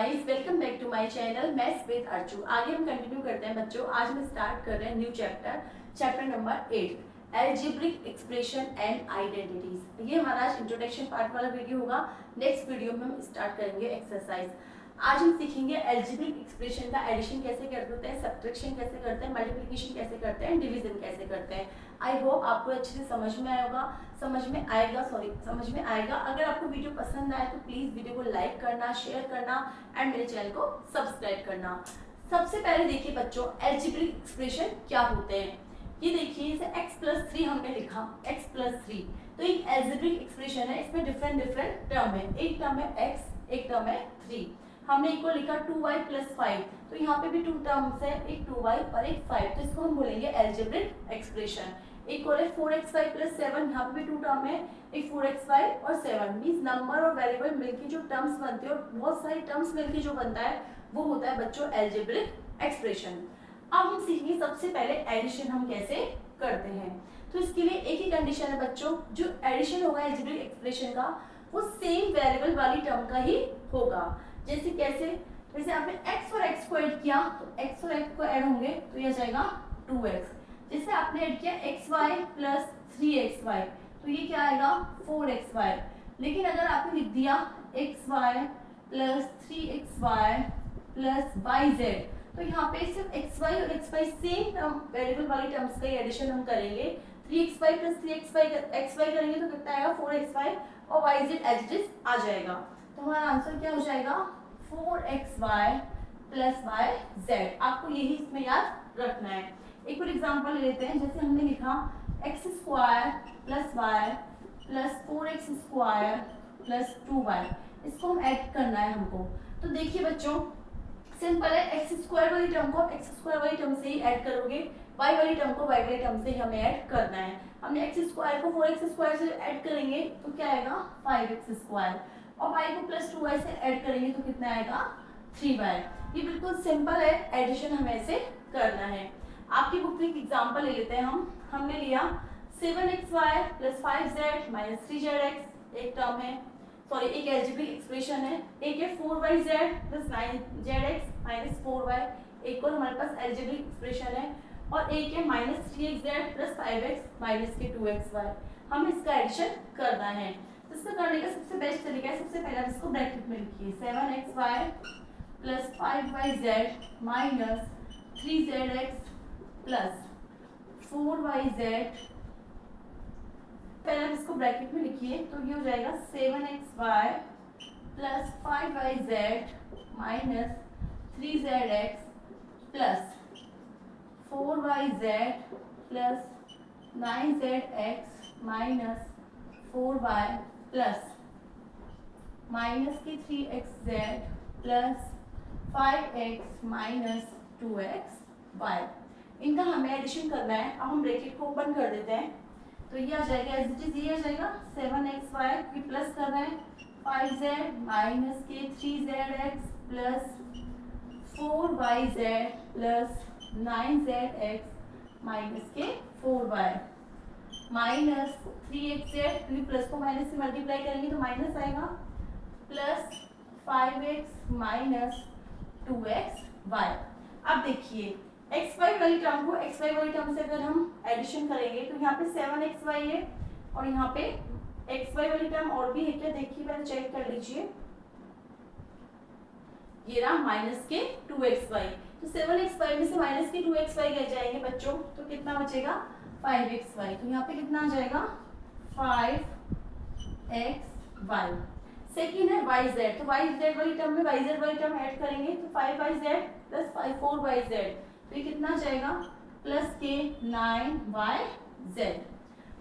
Guys, welcome back to my channel maths with Archu. आगे हम continue करते हैं बच्चों। आज हम स्टार्ट कर रहे हैं new chapter number 8, algebraic expression and identities. ये हमारा आज इंट्रोडक्शन पार्ट वाला वीडियो होगा। नेक्स्ट वीडियो में हम स्टार्ट करेंगे एक्सरसाइज। आज हम सीखेंगे एल्जेब्रिक एक्सप्रेशन का एडिशन कैसे करते हैं, सब्ट्रैक्शन कैसे करते हैं, मल्टीप्लिकेशन कैसे करते हैं, डिवीजन कैसे करते हैं। आई होप आपको अच्छे से समझ में आएगा। समझ में आएगा। अगर आपको वीडियो पसंद आए तो प्लीज वीडियो को लाइक करना, शेयर करना एंड मेरे चैनल को सब्सक्राइब करना। सबसे पहले देखिए बच्चों, एल्जेब्रिक एक्सप्रेशन क्या होते हैं। ये देखिए, जैसे x+3 हमने लिखा, x+3 तो एक एल्जेब्रिक एक्सप्रेशन है। इसमें डिफरेंट टर्म है। एक टर्म है x, एक टर्म है 3। हमने इक्वल लिखा 2y+5, तो यहाँ पे भी 2 टर्म्स है, एक 2y और एक 5, तो इसको हम बोलेंगे एल्जेब्रिक एक्सप्रेशन। इक्वल है 4x5+7, यहाँ पे भी 2 टर्म है, एक 4x5 और 7। मींस नंबर और वेरिएबल मिलके जो टर्म्स बनते हैं और बहुत सारी टर्म्स मिलके जो बनता है वो होता है बच्चों एल्जेब्रिक एक्सप्रेशन। अब हम सीखेंगे सबसे पहले एडिशन हम कैसे करते हैं। तो इसके लिए एक ही कंडीशन है बच्चों, जो एडिशन होगा एल्जेब्रिक एक्सप्रेशन का वो सेम वेरिएबल वाली टर्म का ही होगा। जैसे कैसे, जैसे आपने x और x को ऐड किया तो x और x को ऐड होंगे तो ये जाएगा 2x। जैसे आपने ऐड किया xy प्लस 3xy तो ये क्या आएगा 4xy। लेकिन अगर आपने लिख दिया xy plus 3xy plus yz तो यहाँ पे सिर्फ xy और xy सेम टर्म वेरिएबल वाली टर्म्स का एडिशन हम करेंगे। 3xy प्लस 3xy करेंगे तो कितना आएगा 4xy और yz एज इट इज आ जाएगा। तो हमारा आंसर क्या हो जाएगा 4xy प्लस yz। आपको यही इसमें याद रखना है। एक और एग्जांपल लेते हैं। जैसे हमने लिखा x² plus y plus 4x² plus 2y, इसको हम ऐड करना है हमको। तो देखिए बच्चों, सिंपल है, x² वाली टर्म को x² वाली टर्म से ही ऐड करोगे, y वाली टर्म को y वाली टर्म से ही हमें ऐड करना है। हमने x² को 4x² से ऐड करेंगे तो क्या आएगा 5x² और y को प्लस 2y से ऐड करेंगे तो कितना आएगा 3y। ये बिल्कुल सिंपल है, एडिशन हमें ऐसे करना है। आपकी बुक में एक एग्जांपल ले लेते हैं हम। हमने लिया 7xy plus 5z minus 3zx, एक टर्म है, सॉरी एक एल्जेब्रिक एक्सप्रेशन है। एक है 4yz plus 9zx minus 4y, एक और हमारे पास एल्जेब्रिक एक्सप्रेशन है। और एक है minus 3xz plus 5x minus के 2xy। हमें इसका एडिशन करना है। तो इसका करने का सबसे बेस्ट तरीका है, सबसे पहले इसको ब्रैकेट में लिखिए 7xy plus 5yz minus 3zx plus 4yz। पहले आप इसको ब्रैकेट में लिखिए तो ये हो जाएगा 7xy plus 5yz minus 3zx plus 4yz plus 9zx minus 4y plus minus की 3xz plus 5x minus 2xy। इनका हमें एडिशन करना है। अब हम ब्रैकेट को ओपन कर देते हैं तो ये आ जाएगा एज इट इज, ये आ जाएगा 7xy की प्लस कर रहे हैं 5z माइनस के 3zx plus 4yz plus 9zx minus के 4y माइनस 3xz, क्योंकि प्लस को माइनस से मल्टीप्लाई करेंगे तो माइनस आएगा, प्लस 5x माइनस 2xy। अब देखिए xy वाली टर्म को xy वाली टर्म से अगर हम एडिशन करेंगे तो यहाँ पे 7xy है और यहाँ पे xy वाली टर्म और भी है क्या, देखिए पहले चेक कर लीजिए। ये रहा माइनस के 2xy, तो 7xy में से माइनस के 2xy गए जाएंगे बच्चों तो कितना बचेगा 5xy। तो यहाँ पे कितना आ जाएगा 5xy। सेकेंड है yz, तो yz वाली टर्म में yz वाली टर्म ऐड करेंगे तो 5yz प्लस 4yz, तो ये कितना जाएगा प्लस के 9yz।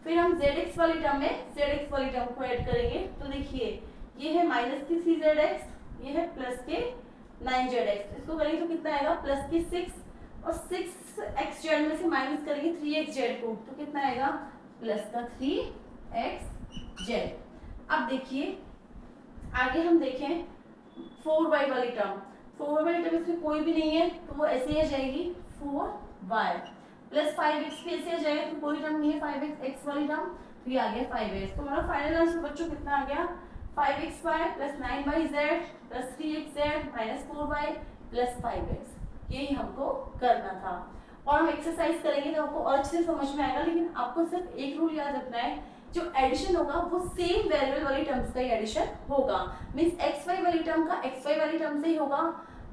फिर हम zx वाली टर्म में zx वाली टर्म को ऐड करेंगे तो देखिए ये है माइनस की 3zx, ये है प्लस के 9zx, इसको करेंगे तो कितना आएगा प्लस की 6 और 6xz में से माइनस करेंगे 3xz को तो कितना आएगा प्लस का 3xz। अब देखिए आगे हम देखें 4y वाली टर्म। 4y वाली टर्म इसमें कोई भी नहीं है तो वो ऐसे ही आ जाएगी 4y प्लस 5x भी ऐसे आ जाएगा, तो कोई टर्म नहीं है 5x वाली टर्म, तो ये आ गया 5x। तो हमारा फाइनल आंसर बच्चों कितना आ गया 5x² plus 9yz plus 3xz minus 4y plus 5x, यही हमको करना था। और हम एक्सरसाइज करेंगे तो आपको और अच्छे से समझ में आएगा, लेकिन आपको सिर्फ एक रूल याद रखना है, जो एडिशन होगा वो सेम वेरिएबल वाली टर्म्स का ही एडिशन होगा। मींस xy वाली टर्म का xy वाली टर्म से ही होगा,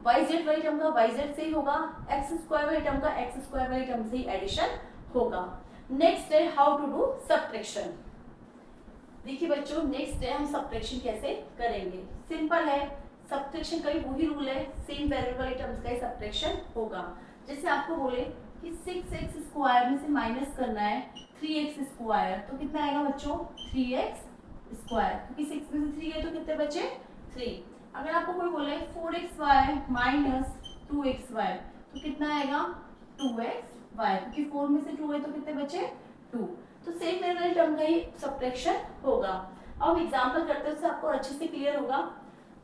yz वाली टर्म का yz से ही होगा, x² वाली टर्म का x² वाली टर्म से ही एडिशन होगा। नेक्स्ट है हाउ टू डू सब्ट्रैक्शन। देखिए बच्चों, नेक्स्ट है हम सब्ट्रैक्शन कैसे करेंगे। सिंपल है, सब्ट्रैक्शन का भी वही रूल है, सेम वेरिएबल वाली टर्म्स का ही सब्ट्रैक्शन होगा। जैसे आपको बोले कि 6x² में से माइनस करना है 3x², तो कितना आएगा बच्चों 3x², क्योंकि 6 में से 3 गए तो कितने बचे 3। अगर आपको कोई बोले 4xy माइनस 2xy, तो कितना आएगा 2xy, क्योंकि 4 में से 2 गए तो कितने बचे 2। तो सेम वेरिएबल टर्म का ही सब्ट्रैक्शन होगा। अब एग्जांपल करते हैं, उससे आपको अच्छे से क्लियर होगा।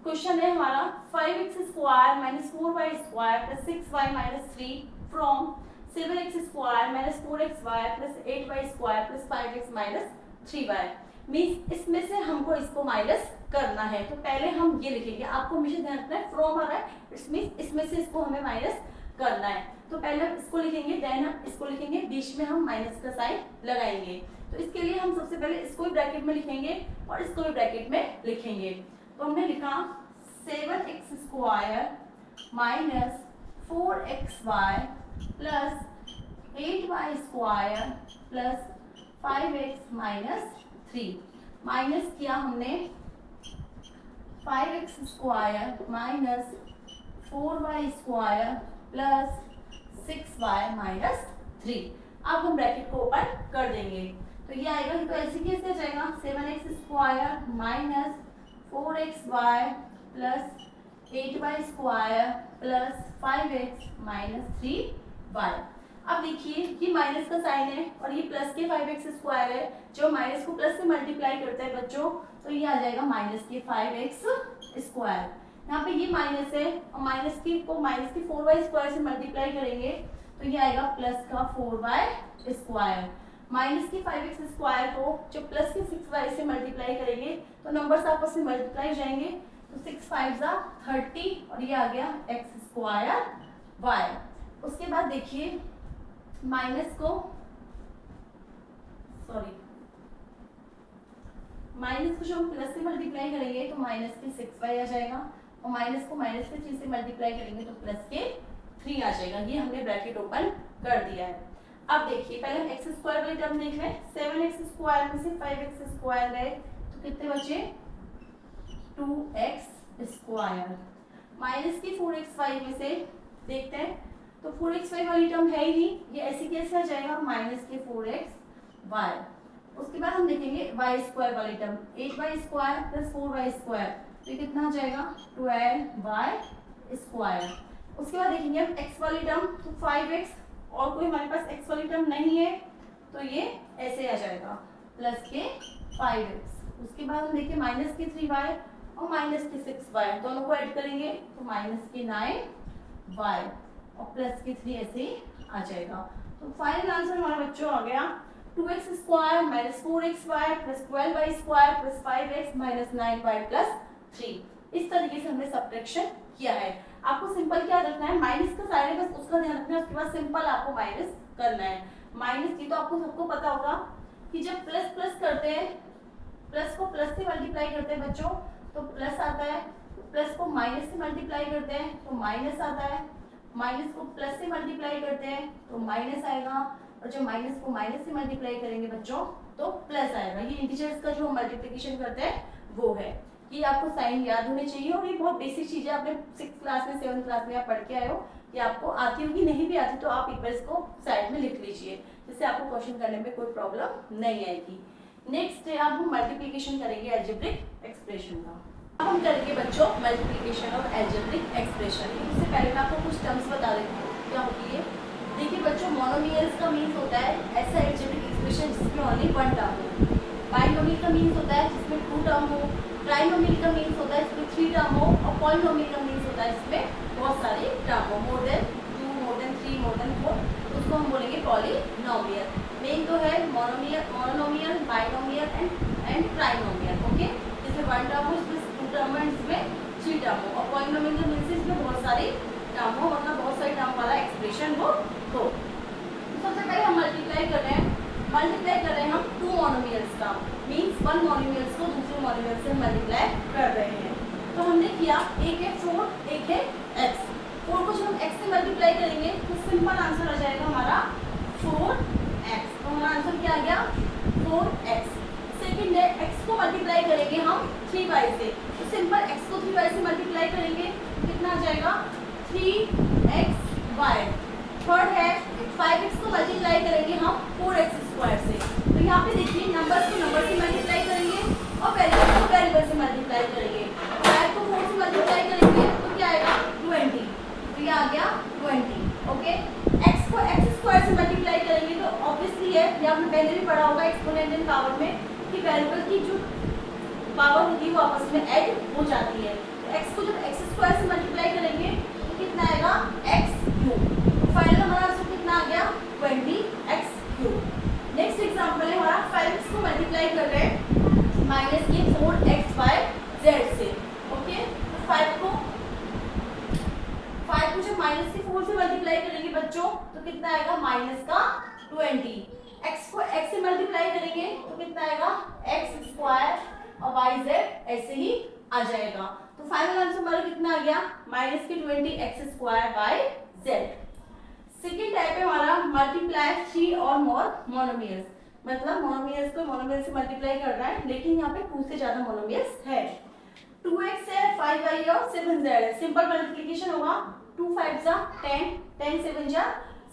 क्वेश्चन है हमारा 5x² minus 4y² plus 6y minus 3 from 7x² minus 4xy plus 8y² plus 5x minus 3y। Means इसमें से हमको इसको माइनस करना है, तो पहले हम ये लिखेंगे। आपको हमेशा ध्यान रखना है फ्रॉम आ रहा है, इसमें से इसको हमें माइनस करना है, तो पहले हम इसको लिखेंगे, देन हम इसको लिखेंगे, बीच में हम माइनस का साइन लगाएंगे। तो इसके लिए हम सबसे पहले इसको भी ब्रैकेट में लिखेंगे और इसको भी ब्रैकेट में लिखेंगे। तो हमने लिखा 7x² minus 4xy plus 8y² plus 5x minus 3। Minus किया हमने 5x² minus 4y² plus 6y minus 3। अब हम ब्रैकेट को ओपन कर देंगे, तो ये आएगा, तो ऐसे कैसे आ जाएगा 7x² minus 4xy plus 8y² plus 5x minus 3y। अब देखिए ये माइनस का साइन है और ये प्लस के 5x² है, जो माइनस को प्लस से मल्टीप्लाई करता है बच्चों, तो ये आ जाएगा माइनस के 5x²। यहाँ पे ये माइनस है और माइनस की 4y² से मल्टीप्लाई करेंगे तो ये आएगा प्लस का 4y²। माइनस की 5x² को जो प्लस की 6y से मल्टीप्लाई करेंगे तो नंबर्स आपस में मल्टीप्लाई हो जाएंगे, तो 6 5 30 और ये आ गया x²y। उसके बाद देखिए माइनस को जो हम प्लस से मल्टीप्लाई करेंगे तो माइनस के 6y आ जाएगा, और माइनस को माइनस के 3 से मल्टीप्लाई करेंगे तो प्लस के 3 आ जाएगा। ये हमने ब्रैकेट ओपन कर दिया है। अब देखिए पहले हम x² वाली टर्म देख रहे हैं, 7x² में से 5x² गए तो कितने बचे 2x²। माइनस की 4xy में से देखते हैं तो 4xy वाली टर्म है ही नहीं, ये ऐसे कैसे आ जाएगा माइनस के 4xy। उसके बाद हम देखेंगे y² वाली टर्म 8y² प्लस 4y², तो ये कितना आ जाएगा 12y²। उसके बाद देखेंगे हम x वाली टर्म, तो 5x और कोई हमारे पास x वाली टर्म नहीं है तो ये ऐसे आ जाएगा प्लस के 5x। उसके बाद हम देखिए माइनस के 3y और माइनस के 6y, दोनों को ऐड करेंगे तो माइनस के 9y और प्लस के 3 ऐसे ही आ जाएगा। तो फाइनल आंसर हमारा बच्चों आ गया 2x² minus 4xy plus 12y² plus 5x minus 9y plus 3। इस तरीके से हमने सब्ट्रैक्शन किया है। आपको सिंपल क्या रखना है, माइनस का साइन है बस उसका ध्यान रखना है, उसके बाद सिंपल आपको माइनस करना है। माइनस की तो आपको सबको पता होगा कि जब प्लस प्लस करते हैं, प्लस को प्लस से मल्टीप्लाई करते हैं बच्चों तो प्लस आता है, प्लस को माइनस से मल्टीप्लाई करते हैं तो माइनस आता है, माइनस को प्लस से मल्टीप्लाई करते हैं तो माइनस आएगा, और जब माइनस को माइनस से मल्टीप्लाई करेंगे बच्चों तो प्लस आएगा। ये इंटीजर्स का जो मल्टीप्लिकेशन करते हैं वो है। ये आपको साइन याद होने चाहिए और ये बहुत बेसिक चीज़ है, आपने 6th क्लास में 7th क्लास में आप पढ़ के आए हो, ये आपको आती होगी, नहीं भी आती तो आप एक बार इसको साइड में लिख लीजिए, जिससे आपको क्वेश्चन करने में कोई प्रॉब्लम नहीं आएगी। नेक्स्ट है अब हम मल्टीप्लिकेशन करेंगे अलजेब्रिक एक्सप्रेशन का। अब हम करेंगे बच्चों मल्टीप्लिकेशन ऑफ अलजेब्रिक एक्सप्रेशन। इससे पहले मैं आपको कुछ टर्म्स बता देती हूँ क्या होती है। देखिए बच्चों मोनोमियल्स का मीन्स होता है ऐसा अलजेब्रिक एक्सप्रेशन जिसमें ओनली वन टर्म हो। बाइनोमियल का मीन्स होता है जिसमें 2 टर्म हो। ट्राइनोमियल का मीन्स होता है जिसमें 3 टर्म हो। और पॉलिनोमियल का मीन्स होता है जिसमें बहुत सारे टर्म हो, more than 2, more than 3, more than 4, उसको हम बोलेंगे पॉलिनोमियल। मेन तो है monomial, binomial and trinomial. Okay, जिसमें इसमें 1 टर्म हो, इसमें 2 टर्म है, इसमें 3 टर्म हो। और पॉलिनोमियल जो मीन्स इसमें बहुत सारी टर्म हो, मतलब बहुत सारी टर्म वाला एक्सप्रेशन हो। तो सबसे पहले हम मल्टीप्लाई कर रहे हैं हम 2 मोनोमियल्स का, मींस 1 मोनोमियल्स को दूसरे मोनोमियल से मल्टीप्लाई कर रहे हैं। तो हमने किया, एक है 4, एक है x। 4 को जब हम x से मल्टीप्लाई करेंगे तो सिंपल आंसर आ जाएगा हमारा 4x। तो हमारा आंसर क्या आ गया 4x। सेकंड है x को मल्टीप्लाई करेंगे हम 3y से, तो सिंपल x को 3y से मल्टीप्लाई करेंगे तो कितना आ जाएगा 3xy। थर्ड है 5x को मल्टीप्लाई करेंगे हम 4x स्क्वायर से, तो यहाँ पे देखिए नंबर्स को नंबर से मल्टीप्लाई करेंगे और वेरिएबल को वेरिएबल से मल्टीप्लाई करेंगे। 5 को 4 से मल्टीप्लाई करेंगे तो क्या आएगा 20, तो ये आ गया 20। ओके, x को x स्क्वायर से मल्टीप्लाई करेंगे तो ऑब्वियसली है, ये आपने पहले भी पढ़ा होगा एक्सपोनेंट एंड पावर में कि वेरिएबल की जो पावर होती है वो आपस में ऐड हो जाती है। तो x को जब x स्क्वायर से मल्टीप्लाई करेंगे तो कितना आएगा x क्यूब। फाइनल हमारा आंसर कितना आ गया 20x क्यूब। नेक्स्ट एग्जांपल है हमारा 5x को मल्टीप्लाई कर रहे हैं माइनस के 4x बाय z से। ओके, तो 5 को जब माइनस के 4 से मल्टीप्लाई करेंगे बच्चों तो कितना आएगा माइनस का 20। x को x से मल्टीप्लाई करेंगे तो कितना आएगा x स्क्वायर और yz ऐसे ही आ जाएगा। तो फाइनल आंसर हमारा कितना आ गया माइनस के 20x square by z। Second type है हमारा मल्टीप्लाई 3 और मोर मोनोमियल्स, मतलब मोनोमियल्स को मोनोमियल से मल्टीप्लाई कर रहा है लेकिन यहाँ पे 2 से ज्यादा मोनोमियल्स है। 2x है 5y और 7z है, सिंपल मल्टीप्लिकेशन होगा 2 5 जा 10, 10 7 जा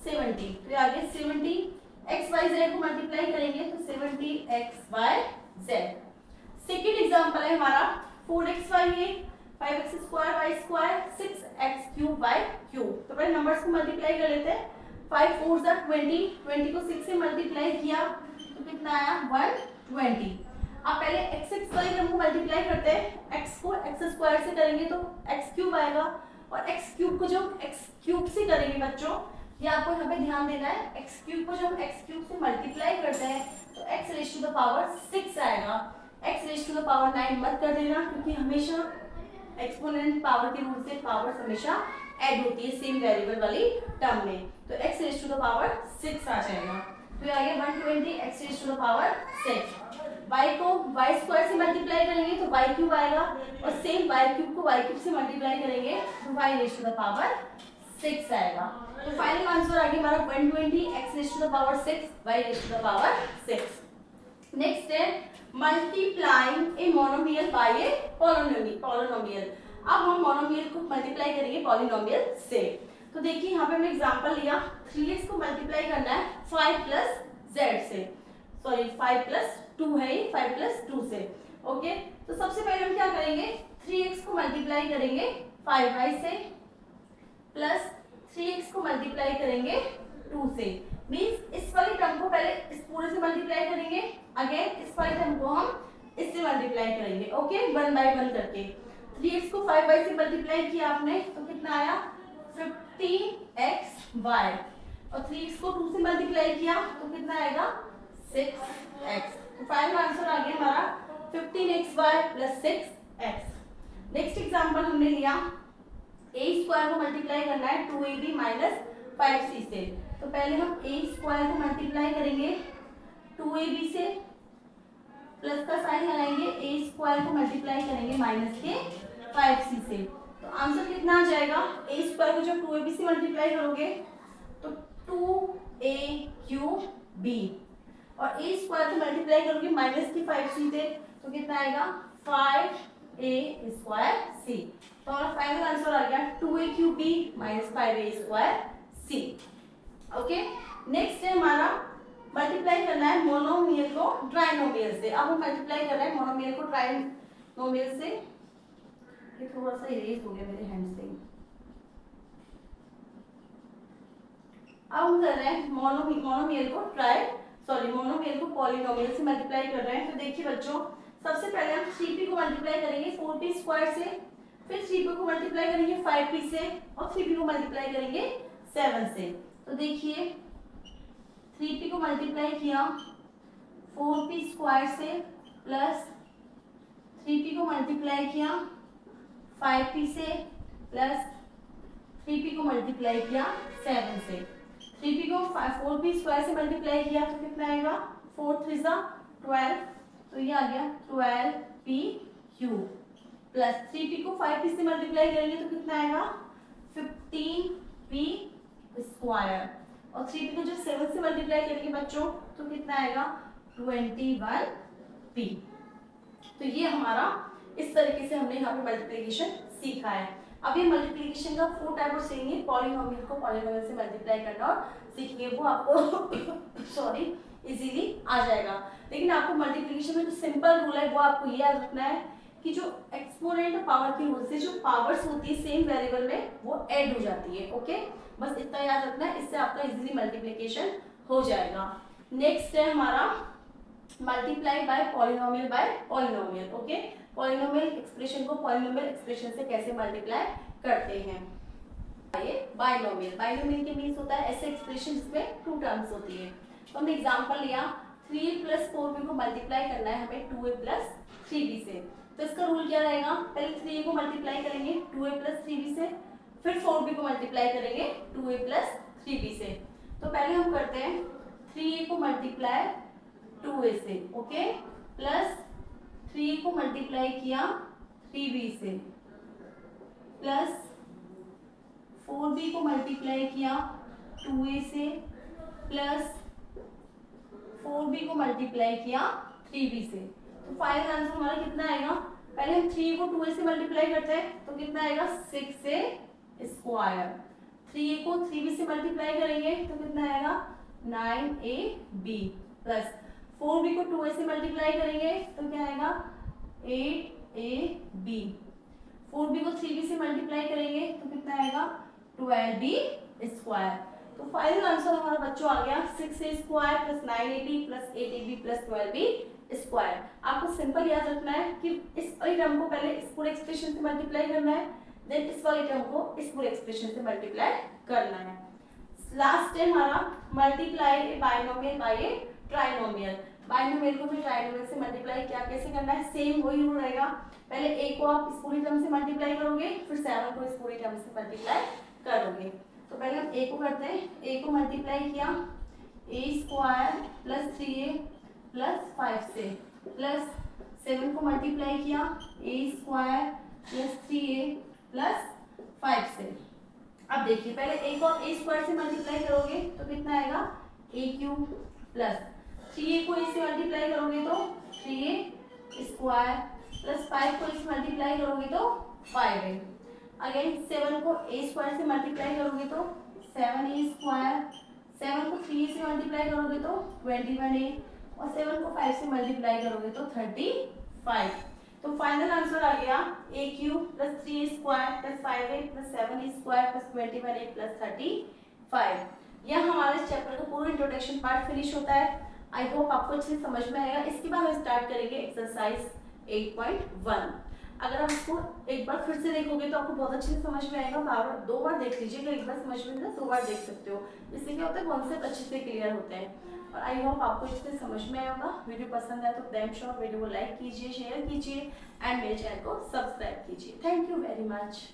70, तो आगे 70 x y z को मल्टीप्लाई करेंगे तो 70 x y z। Second example है हमारा 4xy है 5x square y square 6x cube y cube. तो पहले नंबर्स को मल्टीप्लाई कर लेते हैं। 5 4 जा 20, 20 को 6 से मल्टीप्लाई किया तो कितना आया 120। अब पहले x वाले टर्म को मल्टीप्लाई करते हैं, x को x स्क्वायर से करेंगे तो x क्यूब आएगा और x क्यूब को जब x क्यूब से करेंगे बच्चों, ये आपको यहाँ पे ध्यान देना है, x क्यूब को जब x क्यूब से मल्टीप्लाई करते हैं तो x raise to the power 6 आएगा। x raise to the power 9 मत कर देना क्योंकि हमेशा एक्सपोनेंट पावर के रूल से पावर्स हमेशा ऐड होती है सेम वेरिएबल वाली टर्म में, तो x raise to the power 6 आ जाएगा। तो ये आ गया 120 x raise to the power 6। y को y स्क्वायर से मल्टीप्लाई करेंगे तो y क्यूब आएगा और सेम y क्यूब को y क्यूब से मल्टीप्लाई करेंगे तो y raise to the power 6 आएगा। तो फाइनल आंसर आ गया हमारा 120 x raise to the power 6 y raise to the power 6। Next है multiplying a monomial by a polynomial. अब हम मोनोमियल को मल्टीप्लाई करेंगे पॉलिनोमियल से। तो देखिए यहाँ पे हमने एग्जांपल लिया 3x को मल्टीप्लाई करना है 5 प्लस z से, सॉरी 5 प्लस 2 है ये 5 प्लस 2 से। ओके, तो सबसे पहले हम क्या करेंगे 3x को मल्टीप्लाई करेंगे 5y से प्लस 3x को मल्टीप्लाई करेंगे 2 से, मींस इस वाली टर्म को पहले इस पूरे से मल्टीप्लाई करेंगे, अगेन इस वाली टर्म को हम इससे मल्टीप्लाई करेंगे। ओके, 1 बाय 1 करके 3x को 5y से मल्टीप्लाई किया आपने तो कितना आया 15xy और 3x को 2 से मल्टीप्लाई किया तो कितना आएगा 6x। तो फाइनल आंसर आ गया हमारा 15xy plus 6x। Next example हमने लिया a स्क्वायर को मल्टीप्लाई करना है 2ab माइनस 5c से, तो पहले हम a स्क्वायर को मल्टीप्लाई करेंगे 2ab से, प्लस का साइन लगाएंगे, a स्क्वायर को मल्टीप्लाई करेंगे माइनस के 5c से, तो आंसर कितना आ जाएगा a स्क्वायर को जब 2ab से मल्टीप्लाई करोगे तो 2a³ और a स्क्वायर को मल्टीप्लाई करोगे माइनस के 5c से तो कितना आएगा 5a² तो हमारा फाइनल आंसर आ गया 2a³ minus 5a²। Okay, next है हमारा मल्टीप्लाई करना है मोनोमियल को ट्राइनोमियल से। अब हम मल्टीप्लाई कर रहे हैं मोनोमियल को ट्राइनोमियल से। ये थोड़ा सा इरेज हो गया मेरे हैंड से। अब हम कर रहे हैं मोनोमियल को पॉलिनोमियल से मल्टीप्लाई कर रहे हैं। तो देखिए बच्चों, सबसे पहले हम 3p को मल्टीप्लाई करेंगे 4p स्क्वायर से, फिर 3p को मल्टीप्लाई करेंगे 5p से और 3p को मल्टीप्लाई करेंगे 7 से। तो देखिए 3p को मल्टीप्लाई किया 4p स्क्वायर से प्लस 3p को मल्टीप्लाई किया 5p से प्लस 3p को मल्टीप्लाई किया 7 से, 3p को 4p स्क्वायर से मल्टीप्लाई किया तो कितना आएगा 4 3 12, तो ये आ गया 12p क्यूब प्लस 3p को 5p से मल्टीप्लाई करेंगे तो कितना आएगा 15p स्क्वायर, और 3p को जब 7 से मल्टीप्लाई करेंगे बच्चों तो कितना आएगा 21p। तो ये हमारा इस तरीके से हमने यहाँ पे मल्टीप्लिकेशन सीखा है। अब ये मल्टीप्लिकेशन का 4 टाइप और सीखेंगे, पॉलिनोमियल को पॉलिनोमियल से मल्टीप्लाई करना और सीखेंगे, वो आपको सॉरी इजीली आ जाएगा। लेकिन आपको मल्टीप्लिकेशन में जो सिंपल रूल है वो आपको ये याद रखना है कि जो एक्सपोनेंट पावर की रूल से जो पावर्स होती है सेम वेरिएबल में वो ऐड हो जाती है। ओके, बस इतना याद रखना है, इससे आपका इजीली मल्टीप्लिकेशन हो जाएगा। नेक्स्ट है हमारा multiply by polynomial bye polynomial. Okay, polynomial expression को पॉलिनोमियल एक्सप्रेशन से कैसे मल्टीप्लाई करते हैं। ये बाइनोमियल, बाइनोमियल के मीन्स होता है ऐसे एक्सप्रेशन जिसमें 2 टर्म्स होती है। तो हमने एग्जांपल लिया 3a + 4b को मल्टीप्लाई करना है हमें 2a + 3b से, तो इसका रूल क्या रहेगा, पहले 3a को मल्टीप्लाई करेंगे 2a + 3b से, फिर 4b को मल्टीप्लाई करेंगे 2a + 3b से। तो पहले हम करते हैं 3a को मल्टीप्लाई 2a से, ओके, प्लस 3a को मल्टीप्लाई किया 3b से, प्लस 4b को मल्टीप्लाई किया 2a से, प्लस 4b को मल्टीप्लाई किया 3b से। तो फाइनल आंसर हमारा कितना आएगा, पहले हम 3 को 2a से मल्टीप्लाई करते हैं तो कितना आएगा 6a स्क्वायर, 3a को 3b से मल्टीप्लाई करेंगे तो कितना आएगा 9ab, प्लस 4b को 2a से मल्टीप्लाई करेंगे तो क्या आएगा 8ab, 4b को 3b से मल्टीप्लाई करेंगे तो कितना आएगा 12b स्क्वायर। तो फाइनल आंसर हमारा बच्चों आ गया 6a square plus 9ab plus 8ab plus 12b square. आपको सिंपल याद रखना है कि इस वाली टर्म को पहले इस पूरे एक्सप्रेशन से मल्टीप्लाई करना है, देन इस वाली टर्म को इस पूरे एक्सप्रेशन से मल्टीप्लाई करना है। लास्ट है हमारा मल्टीप्लाई बाइनोमियल बाय ए ट्राइनोमियल। बाइनोमियल को भी ट्राइनोमियल से मल्टीप्लाई क्या कैसे करना है, सेम वही रूल रहेगा, पहले a को आप इस पूरी टर्म से मल्टीप्लाई करोगे, फिर 7 को इस पूरी टर्म से मल्टीप्लाई करोगे। तो पहले हम a को करते हैं, a को मल्टीप्लाई किया a square plus 3a plus 5 से, प्लस 7 को मल्टीप्लाई किया a square plus 3a plus 5 से। अब देखिए पहले a को आप a स्क्वायर से मल्टीप्लाई करोगे तो कितना आएगा a क्यूब, प्लस 3a को a से मल्टीप्लाई करोगे तो 3a स्क्वायर, प्लस 5 को इस मल्टीप्लाई करोगे तो 5a, अगेन 7 को a स्क्वायर से मल्टीप्लाई करोगे तो 7a स्क्वायर, 7 को 3a से मल्टीप्लाई करोगे तो 21a, और 7 को 5 से मल्टीप्लाई करोगे तो 35। तो फाइनल आंसर आ गया a cube plus 3a square plus 5a plus 7a square plus 21a plus 35। यह हमारे चैप्टर का पूरा इंट्रोडक्शन पार्ट फिनिश होता है। आई होप आपको अच्छे से समझ में आएगा। इसके बाद हम स्टार्ट करेंगे एक्सरसाइज 8.1। अगर आप इसको एक बार फिर से देखोगे तो आपको बहुत अच्छे से समझ में आएगा। बार 2 बार देख लीजिएगा, एक बार समझ में नहीं 2 बार देख सकते हो, इससे क्या होता है कॉन्सेप्ट अच्छे से क्लियर होते हैं। और आई होप आपको इससे समझ में आया होगा। वीडियो पसंद आए तो डैम श्योर वीडियो को लाइक कीजिए, शेयर कीजिए एंड मेरे चैनल को सब्सक्राइब कीजिए। Thank you very much.